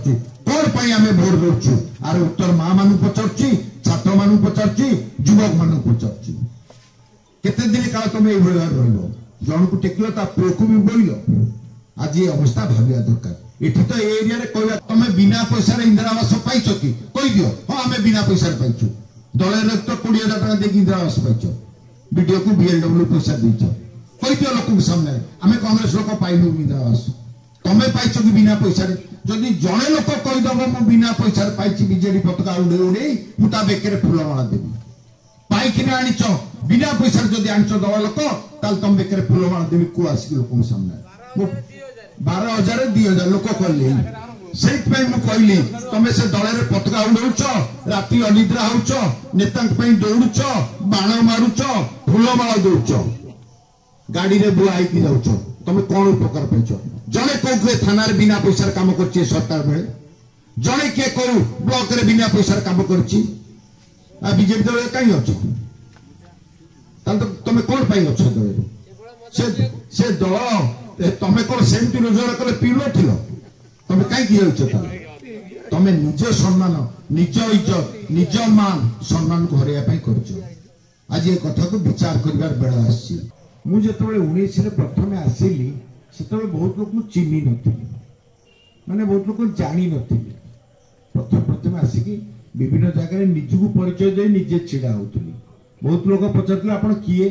पचारछु कोन पई आमे vote दउछु are उत्तर मां मानु पचारछि छात्र मानु पचारछि युवक मानु पचारछि केते दिन काल तमे ए भलिया रहलो जन को टेकलो ता पुओ को भी बोइलो आज ये अवस्था भाबिया दरकार एठी तो एरिया रे कहया तमे बिना पैसा रे इंदिरा आवास पाइछो कि कहि दियो हां आमे बिना पैसा रे पाइछु दले रे तो 20000 टका देकी इंदिरा आवास पाइछो वीडियो को बीएलडब्ल्यू पैसा देछो कहि दियो लोक के सामने आमे कांग्रेस लोक पाइलु इंदिरा आवास तमे पाइछो कि बिना पैसा रे जदि जणे लोक कहि दबो मु बिना पैसा रे पाइछि बीजेडी पताका उडे उडे मु ता बेकरे फुलमाला देबी पाई किना आनिछो बिना पैसा रे जदि आनिछो दवा लोक ताल तम बेकरे फुलमाला देबी को आसी लोक के सामने 12,000 2,000 लोक कहले सेट पई मु कहली तमे से दळे रे पताका उडौछो राती अनिद्रा होछो नेतांक पई दौड़ुछो बाण मारुछो फुलमाला दौछो गाड़ी रे बुआई की जाउछो तमे कोन उपकार पैछो जणे को थाना रे बिना पैसा रे काम करछि सरकार बेले जणे के को ब्लॉक रे बिना पैसा रे काम करछि आ बीजेपी दल काई अछो ताल तो तमे कोन पई अछो दल से दल तमे कोन सेमति रोजगार करे पीलो थिलो तमे काई की जाउछो तमे निज सम्मान निज इज्जत निज मान सम्मान घरेया पई करछो आज ये कथा को विचार करिवार बेला आसी मु जेतबे 19 रे प्रथमे आसीली सेतबे बहुत लोक चिन्ही नथिली माने बहुत लोक जानी नथिली प्रथम आसिकी विभिन्न जगह निजको परिचय दे निजे छिड़ा होतली बहुत लोक पचारले आपण किए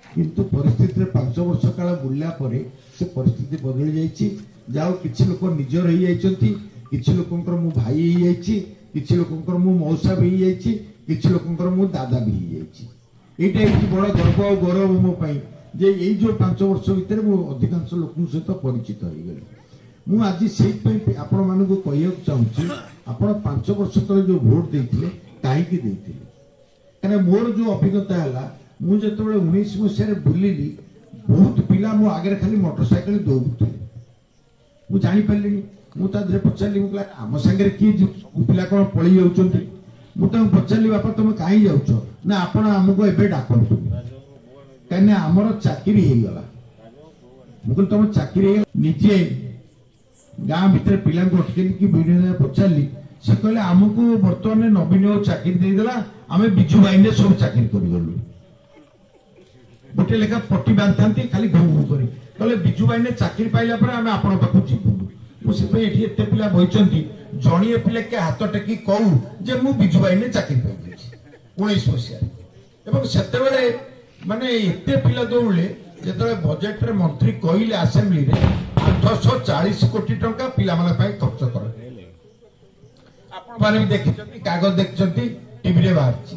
किंतु परिस्थिति रे 5 वर्ष काल बुल्ला परे से परिस्थिति बदली जाईची जाओ किछि लोक निजर होई जाईचंती किछि लोकंकर मु भाई होई जाईची किछि लोकंकर मु मौसा भी होई जाईची किछि लोकंकर मु दादा भी होई जाईची एटा एक बड़ गर्व और गौरव मो पाई जे एई जो 5 वर्ष भितर मु अधिकांश लोकन सहित परिचित होई गेली मु आज सेई पई आपण मानको कहियो चाहूची आपण 5 वर्ष तले जो वोट देथिले काहे की देथिले कने मोर जो अभिज्ञता हला मु जेतबे 19 मसिया रे बुलिली बहुत पिला मो आगे खाली मोटरसाइकिल दौड़ुथले मु जानि पल्ली मु ता धरे पचाली मु आम संगे की पिला कोन पळी जाउचंती मु ता पचाली बापा तुम काहे जाउछो ना आपण हमको एबे डाकंतु कने हमर चाकरी हे गला मुकुल तुम चाकरी निजे गां भीतर पिला को अटकेली की वीडियो पचाली से कहले हमको वर्तमान नवीन चाकरी दे देला हमें बिजू भाई ने सब चाकरी करि गलु गोटे लेखा पट्टी बांधतांती खाली घू घू करी कहले बिजू भाई ने चाकरी पाइला पर हमें आपण पाखु जीवु मु से पे एठी एते पिला बहिचंती जणिए पिले के हाथ टेकी कहू जे मु बिजू भाई ने चाकरी पाइ गेछि 19 मसिया एवं सेते बेले माने एते पिला दौड़ले जेतले बजेट रे मंत्री कहिले असेंबली रे 840 कोटी टंका पिला माने पई खर्च कर आपण माने देखिचंती कागज देखिचंती टीवी रे बाहरची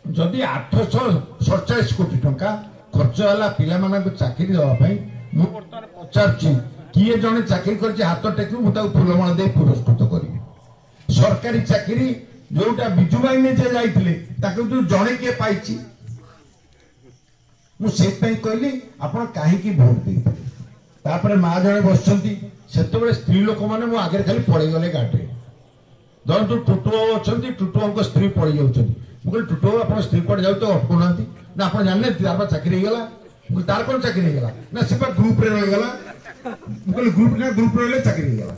जदि 847 कोटी टंका खर्च होला पिला माने को चाकरी देवा पई मु वर्तमान पचारची किए जने चाकरी करछि हाथ टेकु मु ता फुलमाला दे पुरस्कृत करी सरकारी चाकरी जोटा बिजू भाई ने जे जाइथिले ताकू तो जणे के पाइछि मु से पई कहली आपण काहे की वोट देथिले तापरे मा जणे बसचंती सेतबे स्त्री लोक माने मु आगे खाली पड़े गले गाटे दन तो टुटो अछंती टुटो को स्त्री पड़ी जाउछंती मु कहली टुटो आपण स्त्री पड़ जाउ तो अटको नांती ना आपण जानले तार चाकरी गेला मु तार कोन चाकरी गेला ना से ग्रुप रे रह गेला मु कहली ग्रुप रे चाकरी गेला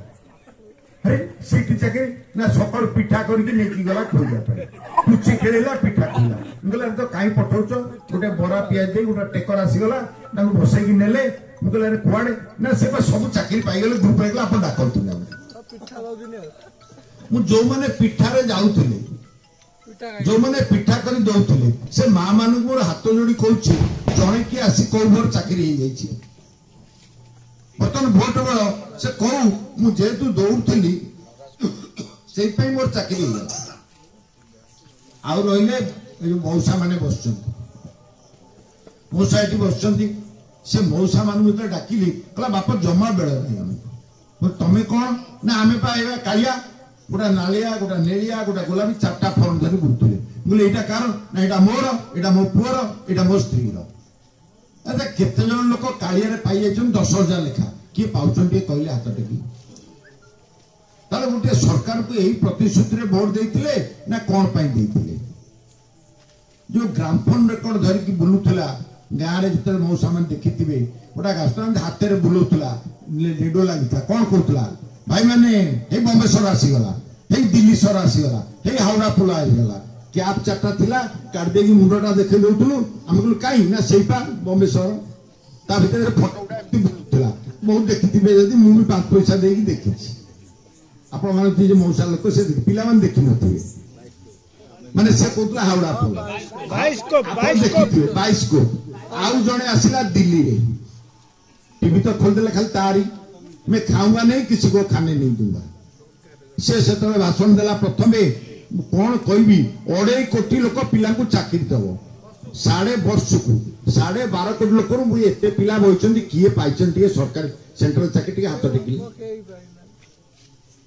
अरे सीटी चाकरी ना सकाळ पिठा करके नेकी गला खोजा पे कुछ खेलेला पिठा खेला मुगला तो काई पठौचो गोटे बरा पियाज दे गोटे टेकर आसी गला ना बसै की नेले मुगला रे कुआडे ना से सब चाकरी पाई गेले ग्रुप रे अपन डाकलथु ना पिठा दउदिने मु जो माने पिठा रे जाउथले जो माने पिठा करी दउथले से मां मानु मोर हाथ जोड़ी कहउछि जणे की आसी को भर चाकरी हे जाइछि बर्तन भोट बेल से कहू मु जेतु दौड़ली से मोर चाकरी आउ रही मौसा माने बस मौसा ये बस से मौसा मान डाकिली कहला बाप जमा बेल नहीं तमें कौन ना आम पाइबा कालिया गोटा नालिया गोटा नेलिया गोटा गोलापी 4टा फर्म धरी बुलुले बोले यहाँ कार ना यहाँ मोर यहाँ मो पुअर यहाँ मो स्त्री अच्छा केते जन लोक कालिया पाई जाइछन 10,000 लेखा किए पाउछन के कहले हाथ टेकी ताले गोटे सरकार को यही प्रतिश्रुति रे वोट देइथिले ना कोन पाई देइथिले जो ग्रामफोन रेकॉर्ड धरि की बुलुथला गाँ रे जते मौसा मन देखिथिबे गोटा गास्तान हाथ रे बुलुथला रेडियो लागिथा कोन कहतला भाई मैंने हे बॉम्बे सर आसीगला हे दिल्ली सर आसीगला हे हावड़ा पुल आसीगला कैब चार्टा थिला काट देगी मुंडटा देखे दउतलु हम कहलु काई ना सेपा बॉम्बे सर ता भीतर फोटो उठा एमती बुलुला बहुत देखिथिबे जदी मु भी 5 पैसा देगी देखिछि आपण माने जे मौसा लोक से पिला मान देखि नथिबे माने से कोतला हावड़ा पुल 22 को आउ जने आसिला दिल्ली रे टीवी तो खोल देले खाली तारी मैं खाऊंगा नहीं किसी को खाने नहीं दूंगा से भाषण देला प्रथमे कौन कहबी 2.5 कोटी लोक पिला चाकरी दब 12.5 वर्ष को 12.5 कोटी लोक एत पिला बही किए पाई सरकार सेंट्रल चाकरी हाथ टेकिले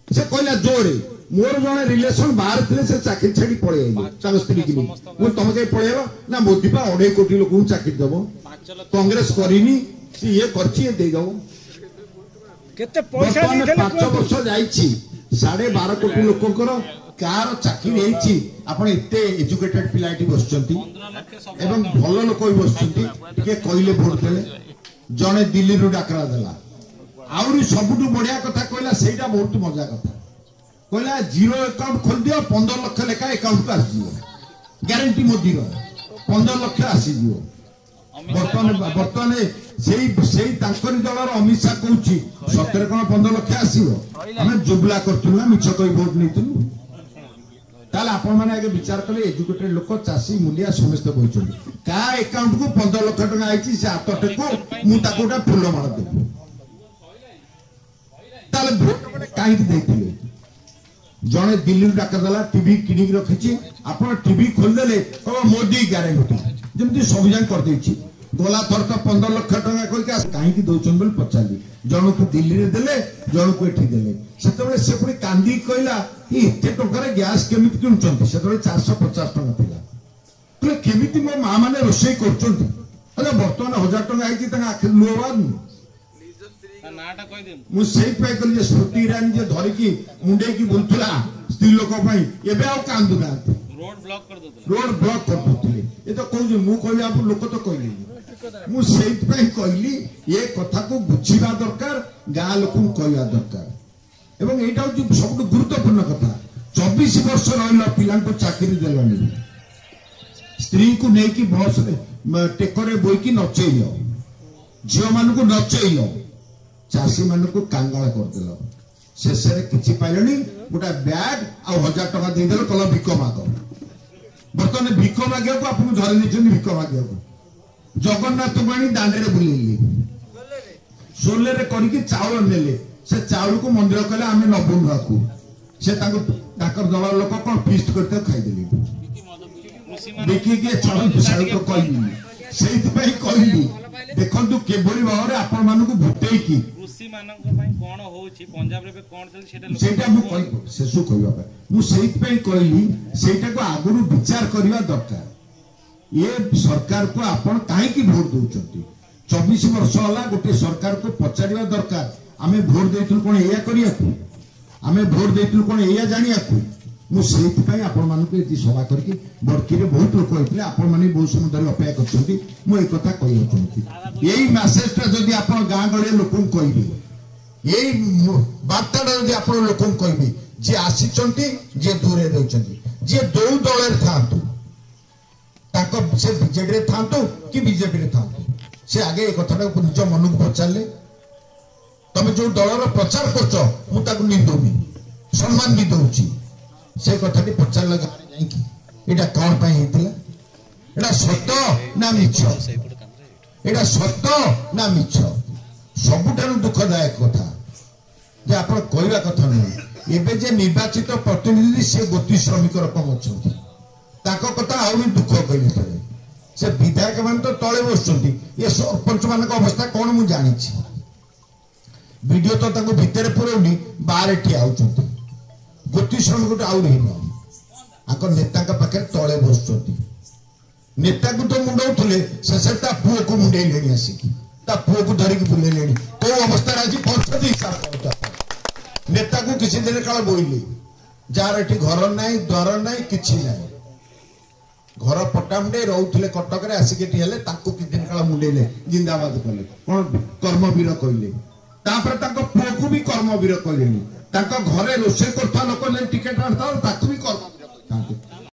से कहला जोरे मोर जने रिलेशन बाहर थे से चाकरी छाड़ी पड़े स्त्री की तुम कहीं पड़ेब ना मोदी पा 2.5 कोटी लोक चाकरी दब कांग्रेस करनी ये कर केते पैसा नहीं 5 वर्ष जाइछि 12.5 कोटी लोकंकर कार चाकरी हेछि आपण एते एजुकेटेड पिलाटी बसचंती एवं भल लोक भी बसचंती के कहले वोट देले जने दिल्ली रु डाकरा देला आउरी सबुटु बढ़िया कथा कहला सेटा बहुत मजा कथा कहला जीरो अकाउंट खोल दियो 15 लाख लेखा अकाउंट को आसी गारंटी मोदी रो 15 लाख आसी दियो बर्तमान दलर अमित शाह कहूँ सतरे कौन 15 लाख आसो आम जुबला करूँ मिछ कही भोट नहीं आपण मैंने आगे विचार कले एजुकेटेड लोक चाषी मूलिया समस्त बही क्या अकाउंट को 15 लाख टका आई से हाथ टेको मुझे फुल मार देवी भोट कहीं जड़े दिल्ली डाकदेला टीवी किणिक रखी आप टीवी खोलदे मोदी ग्यारंटी जमी सब जान करदे गला थर तो 15 लाख टका कहीकि कहीं दौन बोली पचारि जन को दिल्ली में देले जन को एठी देले से पुणी कांदी कहला एते टंकार गैस केमी किणुंट से 450 टका थिला केमी मो माँ मैंने रोषे कर बर्तमान 1000 टका आई आखिर लुहबार मुझे स्मृति ईरानी धरिकी मुंडे की बुलूला स्त्री लोक कांदू ना रोड ब्लॉक कर देते ये तो कहूँ मुझे लोक तो कहली मुझे कहली ये कथा को बुझा दरकार गाँ लोक कहवा दरकार एवं यहाँ हूँ सब गुरुत्वपूर्ण कथा 24 वर्ष रहा पिला चाकरी देल स्त्री को लेकिन बस टेकर बोईकी नचेल झील मान नचेल चाषी मान कांगाल करदेल शेष कि पाइल गोटे बैग आ 1000 टका देदेल कल भिक माग बर्तमान भिक मागे को आपको धरी नहीं भिक मागे जगन्नाथ को आनी दांडे बुलेली सोले करके चाउल नेले से चाउल को मंदिर कहले आम नबू नुआ को से दल लोक कौन फिस्ट करते खाईदे देखिए चाउल तो कहली से कहली देखु केभली भाव आपण मान भुटे की आगुरी विचार करने दरकार ये सरकार को आपण कहीं भोट दौरान 24 वर्ष है गोटे सरकार को पचार दरकार आम भोट देलु कौन या आम भोट देलु कौन या जाना मुझे सभा करके बड़की बहुत लोक होते आपण मैंने बहुत समय धरी अपेक्षा करता कहना यही मेसेजटा जदि आप गाँ गलिया लोक कहे यही बार्ताटा जदि आप लोक कहे जी आसी जी दूरे जी दो दल था से बीजेडी था कि बीजेपी था से आगे ये कथा निज मन को पचारे तुम जो दलर प्रचार कर निंदुनी सम्मान भी दौची से कथा पचार लगा कौन एटा सत ना मिछ एटा सत ना मिछ सबुठारु दुखदायक कथा जे आप कहवा कथा नहीं एबे जे निर्वाचित प्रतिनिधि से गोती श्रमिक रकम अच्छा कथा आहरी दुख कहले से विधायक मान तो तले बस ये सरपंच मान अवस्था कौन मुझे जानी वीडियो तो भितर पुरौनी बाहर ठिया होती गोती श्रमिक आहरी नेता पाखे तले बस नेता को तो मुंडे शेष पुओ को मुंडे आसिकी पुओ को धरिकी बुले कौ अवस्था आज पहुंचती हिसाब नेता को किसी दिन काल बोईले जार एटी घर ना द्वार ना कि ना घर पट्टामुंडे रोते कटक आसिक किसी दिन काल मुंडेले जिंदाबाद कले कौन कर्मवीर कहले तापर ताको पुओ को भी कर्मवीर कलेनी ताको घरे रोषे करता लोक टिकेट आनता ताको भी कर्म